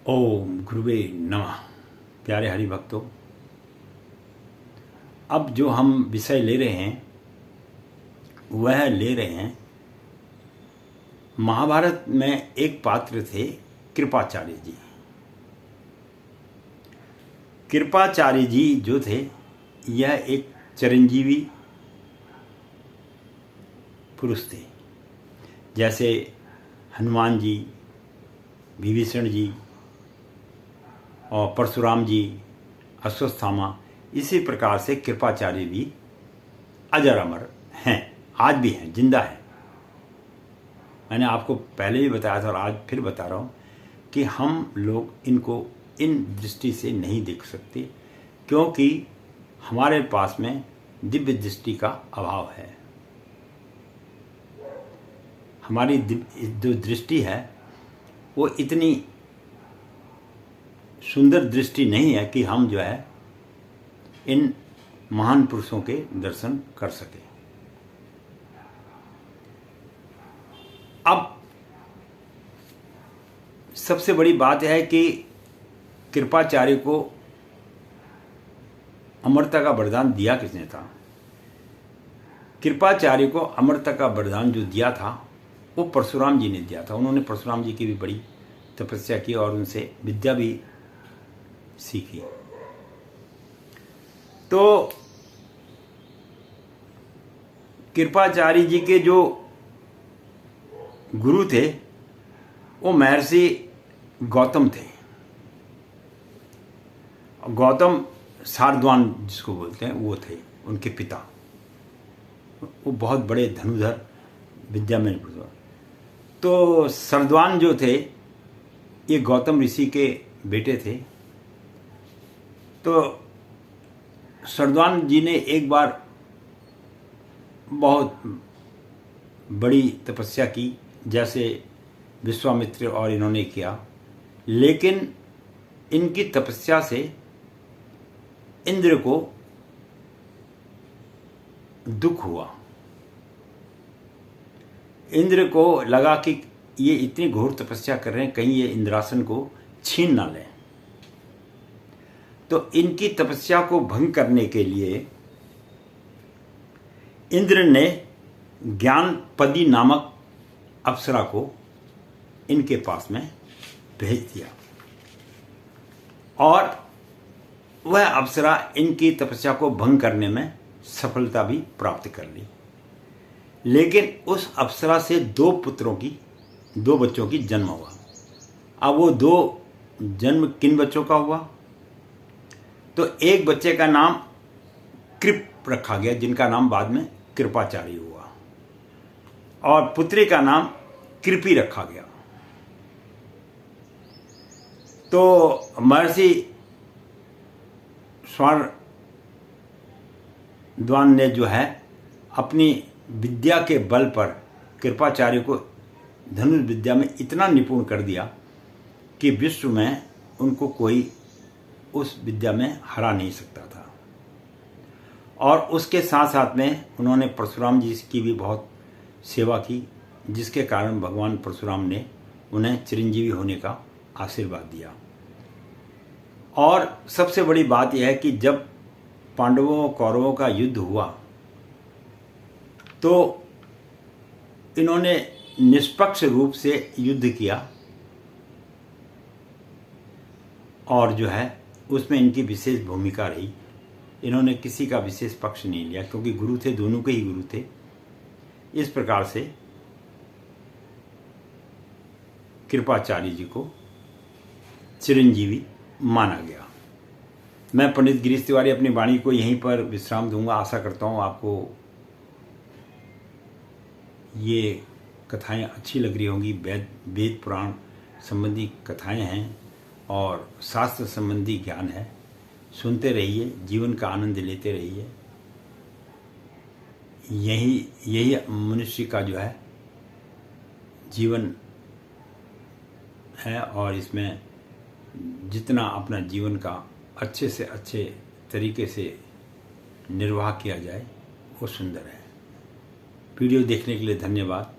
ओम गुरुवे नमः। प्यारे हरि भक्तों, अब जो हम विषय ले रहे हैं वह ले रहे हैं महाभारत में एक पात्र थे कृपाचार्य जी। कृपाचार्य जी जो थे यह एक चिरंजीवी पुरुष थे। जैसे हनुमान जी, विभीषण जी और परशुराम जी, अश्वत्थामा, इसी प्रकार से कृपाचार्य भी अजर अमर हैं, आज भी हैं, जिंदा हैं। मैंने आपको पहले भी बताया था और आज फिर बता रहा हूँ कि हम लोग इनको इन दृष्टि से नहीं देख सकते, क्योंकि हमारे पास में दिव्य दृष्टि का अभाव है। हमारी जो दृष्टि है वो इतनी सुंदर दृष्टि नहीं है कि हम जो है इन महान पुरुषों के दर्शन कर सके। अब सबसे बड़ी बात है कि कृपाचार्य को अमरता का वरदान दिया किसने था? कृपाचार्य को अमरता का वरदान जो दिया था वो परशुराम जी ने दिया था। उन्होंने परशुराम जी की भी बड़ी तपस्या की और उनसे विद्या भी सीखी। तो कृपाचार्य जी के जो गुरु थे वो महर्षि गौतम थे। गौतम शारद्वान जिसको बोलते हैं वो थे उनके पिता। वो बहुत बड़े धनुधर विद्या में निपुण। तो शारद्वान जो थे ये गौतम ऋषि के बेटे थे। तो शारद्वान जी ने एक बार बहुत बड़ी तपस्या की, जैसे विश्वामित्र और इन्होंने किया, लेकिन इनकी तपस्या से इंद्र को दुख हुआ। इंद्र को लगा कि ये इतनी घोर तपस्या कर रहे हैं, कहीं ये इंद्रासन को छीन ना लें। तो इनकी तपस्या को भंग करने के लिए इंद्र ने ज्ञानपदी नामक अप्सरा को इनके पास में भेज दिया और वह अप्सरा इनकी तपस्या को भंग करने में सफलता भी प्राप्त कर ली। लेकिन उस अप्सरा से दो बच्चों की जन्म हुआ। अब वो दो जन्म किन बच्चों का हुआ? तो एक बच्चे का नाम कृप रखा गया, जिनका नाम बाद में कृपाचार्य हुआ, और पुत्री का नाम कृपी रखा गया। तो महर्षि शारद्वान ने जो है अपनी विद्या के बल पर कृपाचार्य को धनुष विद्या में इतना निपुण कर दिया कि विश्व में उनको कोई उस विद्या में हरा नहीं सकता था। और उसके साथ साथ में उन्होंने परशुराम जी की भी बहुत सेवा की, जिसके कारण भगवान परशुराम ने उन्हें चिरंजीवी होने का आशीर्वाद दिया। और सबसे बड़ी बात यह है कि जब पांडवों और कौरवों का युद्ध हुआ तो इन्होंने निष्पक्ष रूप से युद्ध किया और जो है उसमें इनकी विशेष भूमिका रही। इन्होंने किसी का विशेष पक्ष नहीं लिया, क्योंकि गुरु थे, दोनों के ही गुरु थे। इस प्रकार से कृपाचार्य जी को चिरंजीवी माना गया। मैं पंडित गिरीश तिवारी अपनी वाणी को यहीं पर विश्राम दूंगा। आशा करता हूँ आपको ये कथाएं अच्छी लग रही होंगी। वेद पुराण संबंधी कथाएं हैं और शास्त्र संबंधी ज्ञान है। सुनते रहिए, जीवन का आनंद लेते रहिए। यही मनुष्य का जो है जीवन है, और इसमें जितना अपना जीवन का अच्छे से अच्छे तरीके से निर्वाह किया जाए वो सुंदर है। वीडियो देखने के लिए धन्यवाद।